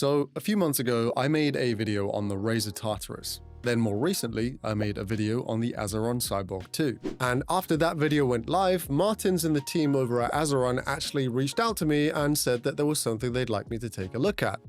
So a few months ago, I made a video on the Razer Tartarus. Then more recently, I made a video on the Azeron Cyborg 2. And after that video went live, Martins and the team over at Azeron actually reached out to me and said that there was something they'd like me to take a look at.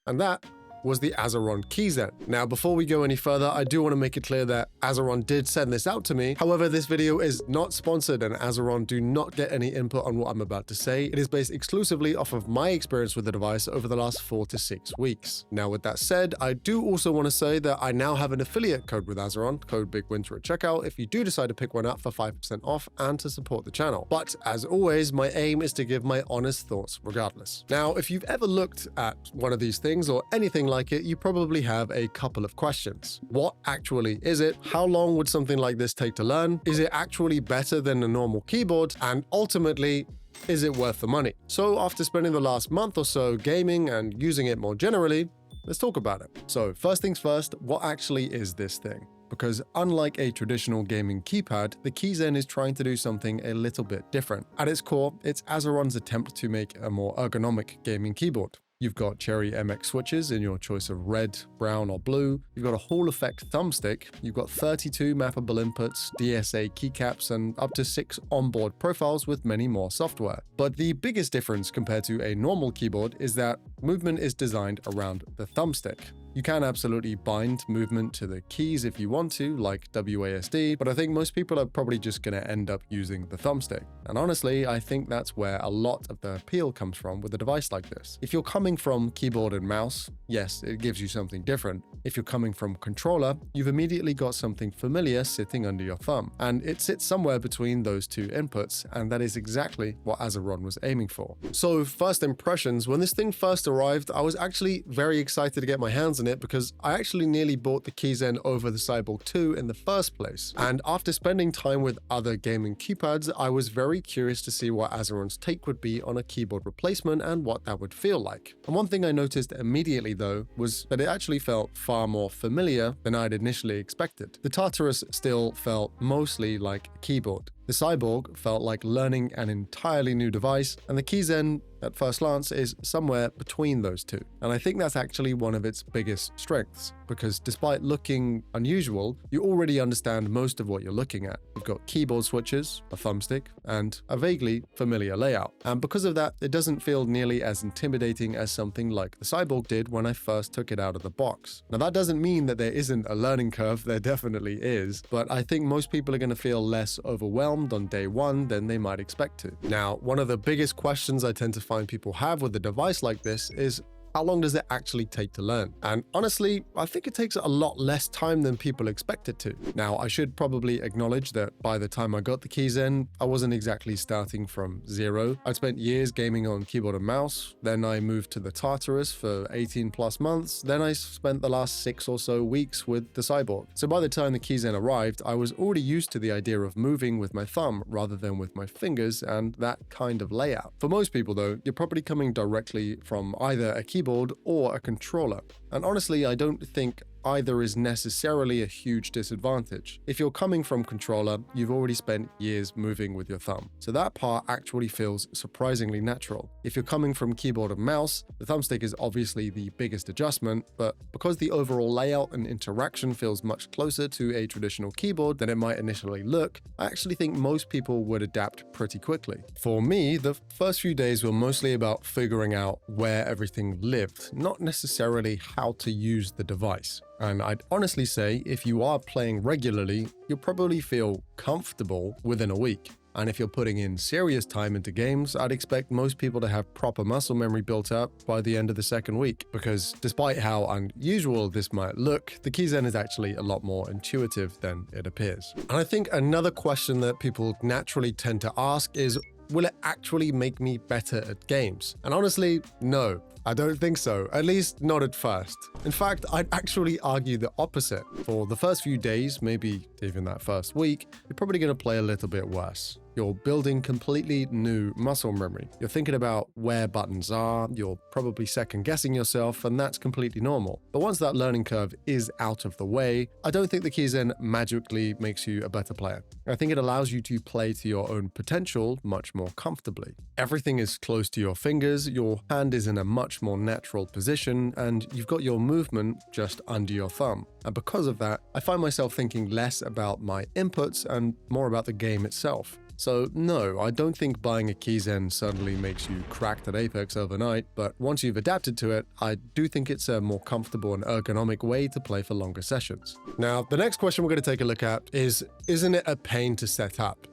And that was the Azeron Keyzen. Now, before we go any further, I do want to make it clear that Azeron did send this out to me. However, this video is not sponsored and Azeron do not get any input on what I'm about to say. It is based exclusively off of my experience with the device over the last 4 to 6 weeks. Now, with that said, I do also want to say that I now have an affiliate code with Azeron, code BigWynter at checkout, if you do decide to pick one up for 5% off and to support the channel. But as always, my aim is to give my honest thoughts regardless. Now, if you've ever looked at one of these things or anything like it, you probably have a couple of questions. What actually is it? How long would something like this take to learn? Is it actually better than a normal keyboard? And ultimately, is it worth the money? So after spending the last month or so gaming and using it more generally, let's talk about it. So first things first, what actually is this thing? Because unlike a traditional gaming keypad, the Keyzen is trying to do something a little bit different. At its core, it's Azeron's attempt to make a more ergonomic gaming keyboard. You've got Cherry MX switches in your choice of red, brown, or blue. You've got a Hall effect thumbstick. You've got 32 mappable inputs, DSA keycaps, and up to 6 onboard profiles with many more software. But the biggest difference compared to a normal keyboard is that movement is designed around the thumbstick. You can absolutely bind movement to the keys if you want to, like WASD, but I think most people are probably just going to end up using the thumbstick. And honestly, I think that's where a lot of the appeal comes from with a device like this. If you're coming from keyboard and mouse, yes, it gives you something different. If you're coming from controller, you've immediately got something familiar sitting under your thumb. And it sits somewhere between those two inputs, and that is exactly what Azeron was aiming for. So first impressions, when this thing first arrived, I was actually very excited to get my hands on it because I actually nearly bought the Keyzen over the Cyborg 2 in the first place. And after spending time with other gaming keypads, I was very curious to see what Azeron's take would be on a keyboard replacement and what that would feel like. And one thing I noticed immediately though was that it actually felt far more familiar than I'd initially expected. The Tartarus still felt mostly like a keyboard. The Cyborg felt like learning an entirely new device, and the Keyzen, at first glance, is somewhere between those two. And I think that's actually one of its biggest strengths, because despite looking unusual, you already understand most of what you're looking at. You've got keyboard switches, a thumbstick, and a vaguely familiar layout. And because of that, it doesn't feel nearly as intimidating as something like the Cyborg did when I first took it out of the box. Now, that doesn't mean that there isn't a learning curve, there definitely is, but I think most people are going to feel less overwhelmed on day one than they might expect to. Now, one of the biggest questions I tend to find people have with a device like this is, how long does it actually take to learn? And honestly, I think it takes a lot less time than people expect it to. Now, I should probably acknowledge that by the time I got the Keyzen, I wasn't exactly starting from zero. I'd spent years gaming on keyboard and mouse, then I moved to the Tartarus for 18 plus months, then I spent the last 6 or so weeks with the Cyborg. So by the time the Keyzen arrived, I was already used to the idea of moving with my thumb rather than with my fingers and that kind of layout. For most people though, you're probably coming directly from either a keyboard or a controller. And honestly, I don't think either is necessarily a huge disadvantage. If you're coming from controller, you've already spent years moving with your thumb. So that part actually feels surprisingly natural. If you're coming from keyboard and mouse, the thumbstick is obviously the biggest adjustment, but because the overall layout and interaction feels much closer to a traditional keyboard than it might initially look, I actually think most people would adapt pretty quickly. For me, the first few days were mostly about figuring out where everything lived, not necessarily how to use the device. And I'd honestly say if you are playing regularly, you'll probably feel comfortable within a week. And if you're putting in serious time into games, I'd expect most people to have proper muscle memory built up by the end of the second week. Because despite how unusual this might look, the Keyzen is actually a lot more intuitive than it appears. And I think another question that people naturally tend to ask is, will it actually make me better at games? And honestly, no. I don't think so, at least not at first. In fact, I'd actually argue the opposite. For the first few days, maybe even that first week, you're probably going to play a little bit worse. You're building completely new muscle memory. You're thinking about where buttons are, you're probably second-guessing yourself, and that's completely normal. But once that learning curve is out of the way, I don't think the Keyzen magically makes you a better player. I think it allows you to play to your own potential much more comfortably. Everything is close to your fingers, your hand is in a much more natural position, and you've got your movement just under your thumb. And because of that, I find myself thinking less about my inputs and more about the game itself. So no, I don't think buying a Keyzen suddenly makes you cracked at Apex overnight, but once you've adapted to it, I do think it's a more comfortable and ergonomic way to play for longer sessions. Now, the next question we're going to take a look at is, isn't it a pain to set up?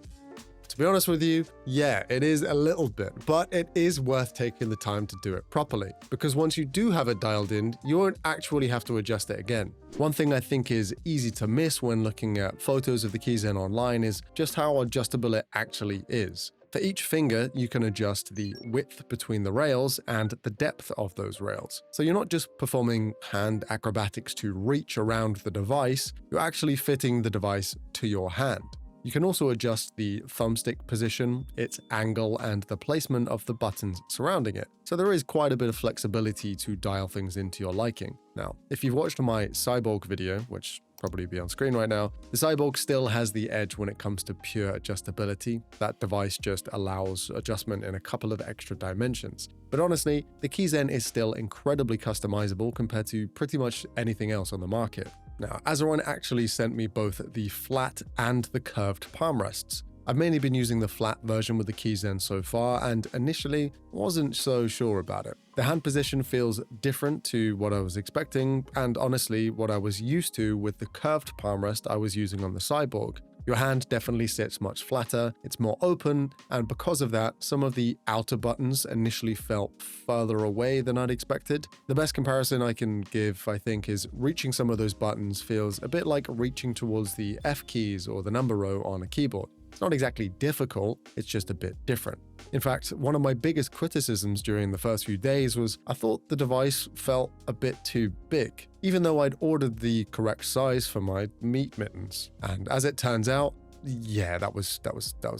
To be honest with you, yeah, it is a little bit, but it is worth taking the time to do it properly, because once you do have it dialed in, you won't actually have to adjust it again. One thing I think is easy to miss when looking at photos of the Keyzen online is just how adjustable it actually is. For each finger, you can adjust the width between the rails and the depth of those rails. So you're not just performing hand acrobatics to reach around the device, you're actually fitting the device to your hand. You can also adjust the thumbstick position, its angle, and the placement of the buttons surrounding it. So there is quite a bit of flexibility to dial things into your liking. Now, if you've watched my Cyborg video, which probably be on screen right now, the Cyborg still has the edge when it comes to pure adjustability. That device just allows adjustment in a couple of extra dimensions. But honestly, the Keyzen is still incredibly customizable compared to pretty much anything else on the market. Now, Azeron actually sent me both the flat and the curved palm rests. I've mainly been using the flat version with the Keyzen so far, and initially wasn't so sure about it. The hand position feels different to what I was expecting, and honestly, what I was used to with the curved palm rest I was using on the Cyborg. Your hand definitely sits much flatter, it's more open, and because of that, some of the outer buttons initially felt further away than I'd expected. The best comparison I can give, I think, is reaching some of those buttons feels a bit like reaching towards the F keys or the number row on a keyboard. It's not exactly difficult, it's just a bit different. In fact, one of my biggest criticisms during the first few days was I thought the device felt a bit too big, even though I'd ordered the correct size for my meat mittens. And as it turns out, yeah, that was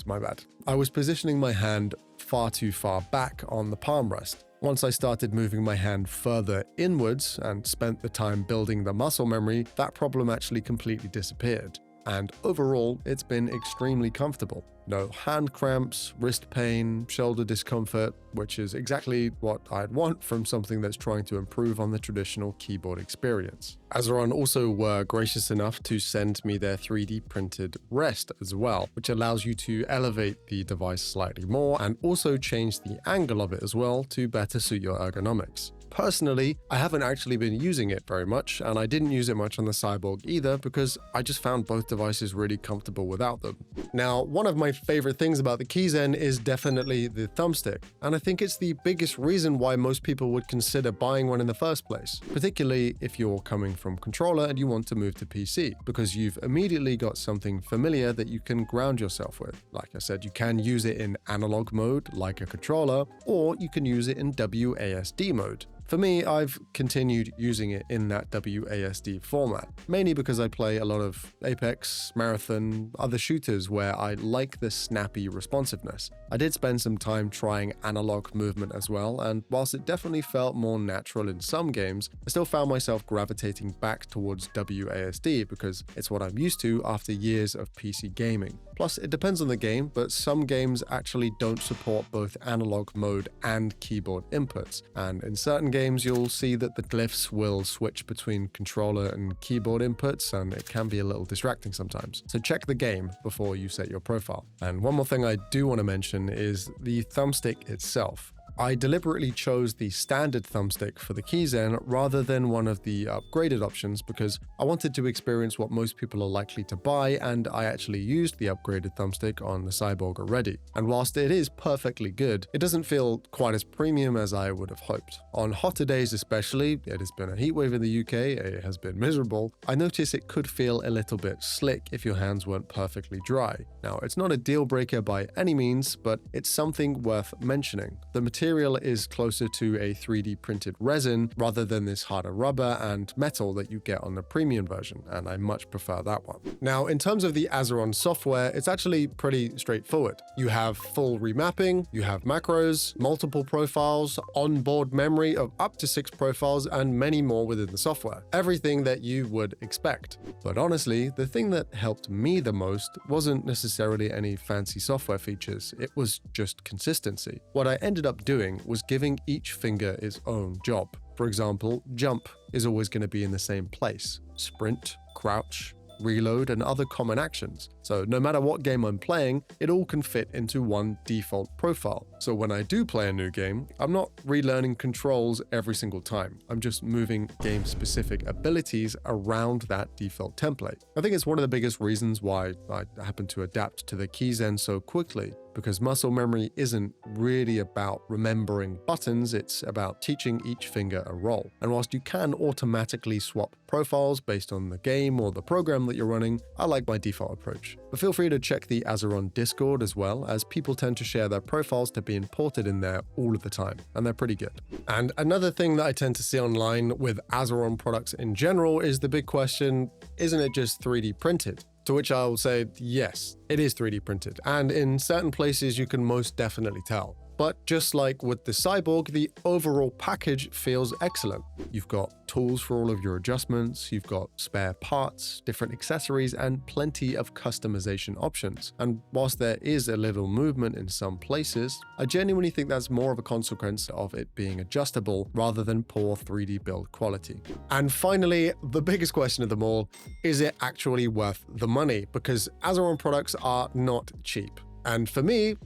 my bad. I was positioning my hand far too far back on the palm rest. Once I started moving my hand further inwards and spent the time building the muscle memory, that problem actually completely disappeared. And overall, it's been extremely comfortable. No hand cramps, wrist pain, shoulder discomfort, which is exactly what I'd want from something that's trying to improve on the traditional keyboard experience. Azeron also were gracious enough to send me their 3D printed rest as well, which allows you to elevate the device slightly more and also change the angle of it as well to better suit your ergonomics. Personally, I haven't actually been using it very much, and I didn't use it much on the Cyborg either because I just found both devices really comfortable without them. Now, one of my favorite things about the Keyzen is definitely the thumbstick, and I think it's the biggest reason why most people would consider buying one in the first place, particularly if you're coming from controller and you want to move to PC, because you've immediately got something familiar that you can ground yourself with. Like I said, you can use it in analog mode like a controller, or you can use it in WASD mode. For me, I've continued using it in that WASD format, mainly because I play a lot of Apex, Marathon, other shooters where I like the snappy responsiveness. I did spend some time trying analog movement as well, and whilst it definitely felt more natural in some games, I still found myself gravitating back towards WASD because it's what I'm used to after years of PC gaming. Plus, it depends on the game, but some games actually don't support both analog mode and keyboard inputs, and in certain games you'll see that the glyphs will switch between controller and keyboard inputs, and it can be a little distracting sometimes. So check the game before you set your profile. And one more thing I do want to mention is the thumbstick itself. I deliberately chose the standard thumbstick for the Keyzen rather than one of the upgraded options because I wanted to experience what most people are likely to buy, and I actually used the upgraded thumbstick on the Cyborg already. And whilst it is perfectly good, it doesn't feel quite as premium as I would have hoped. On hotter days especially, it has been a heatwave in the UK, it has been miserable, I noticed it could feel a little bit slick if your hands weren't perfectly dry. Now, it's not a deal breaker by any means, but it's something worth mentioning. The material material is closer to a 3D printed resin rather than this harder rubber and metal that you get on the premium version, and I much prefer that one. Now, in terms of the Azeron software, it's actually pretty straightforward. You have full remapping, you have macros, multiple profiles, onboard memory of up to 6 profiles, and many more within the software. Everything that you would expect. But honestly, the thing that helped me the most wasn't necessarily any fancy software features, it was just consistency. What I ended up doing was giving each finger its own job. For example, jump is always going to be in the same place. Sprint, crouch, reload, and other common actions. So no matter what game I'm playing, it all can fit into one default profile. So when I do play a new game, I'm not relearning controls every single time. I'm just moving game-specific abilities around that default template. I think it's one of the biggest reasons why I happen to adapt to the Keyzen so quickly, because muscle memory isn't really about remembering buttons, it's about teaching each finger a role. And whilst you can automatically swap profiles based on the game or the program that you're running, I like my default approach. But feel free to check the Azeron Discord as well, as people tend to share their profiles to be imported in there all of the time, and they're pretty good. And another thing that I tend to see online with Azeron products in general is the big question, isn't it just 3D printed? To which I'll say, yes, it is 3D printed, and in certain places you can most definitely tell. But just like with the Cyborg, the overall package feels excellent. You've got tools for all of your adjustments, you've got spare parts, different accessories, and plenty of customization options. And whilst there is a little movement in some places, I genuinely think that's more of a consequence of it being adjustable rather than poor 3D build quality. And finally, the biggest question of them all, is it actually worth the money? Because Azeron products are not cheap. And for me,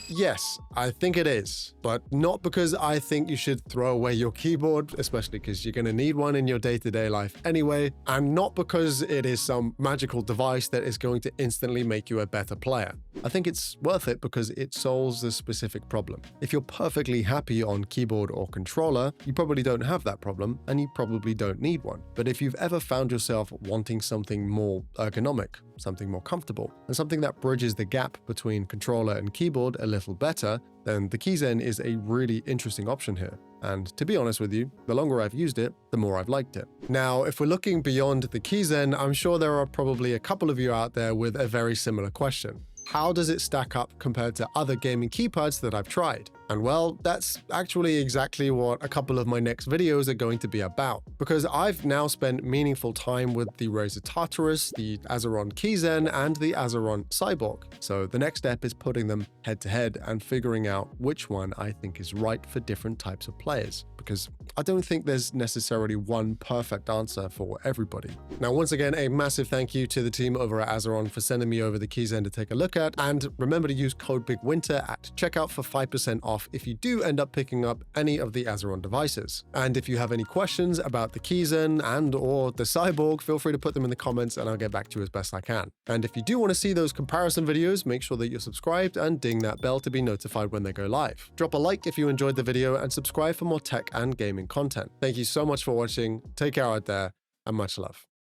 yes, I think it is, but not because I think you should throw away your keyboard, especially because you're going to need one in your day-to-day life anyway, and not because it is some magical device that is going to instantly make you a better player. I think it's worth it because it solves the specific problem. If you're perfectly happy on keyboard or controller, you probably don't have that problem, and you probably don't need one. But if you've ever found yourself wanting something more ergonomic, something more comfortable, and something that bridges the gap between controller and keyboard a little better, then the Keyzen is a really interesting option here. And to be honest with you, the longer I've used it, the more I've liked it. Now, if we're looking beyond the Keyzen, I'm sure there are probably a couple of you out there with a very similar question. How does it stack up compared to other gaming keypads that I've tried? And well, that's actually exactly what a couple of my next videos are going to be about, because I've now spent meaningful time with the Razer Tartarus, the Azeron Keyzen, and the Azeron Cyborg. So the next step is putting them head to head and figuring out which one I think is right for different types of players, because I don't think there's necessarily one perfect answer for everybody. Now, once again, a massive thank you to the team over at Azeron for sending me over the Keyzen to take a look at, and remember to use code BigWynter at checkout for 5% off if you do end up picking up any of the Azeron devices. And if you have any questions about the Keyzen and or the Cyborg, feel free to put them in the comments and I'll get back to you as best I can. And if you do want to see those comparison videos, make sure that you're subscribed and ding that bell to be notified when they go live. Drop a like if you enjoyed the video and subscribe for more tech and gaming content. Thank you so much for watching, take care out there, and much love.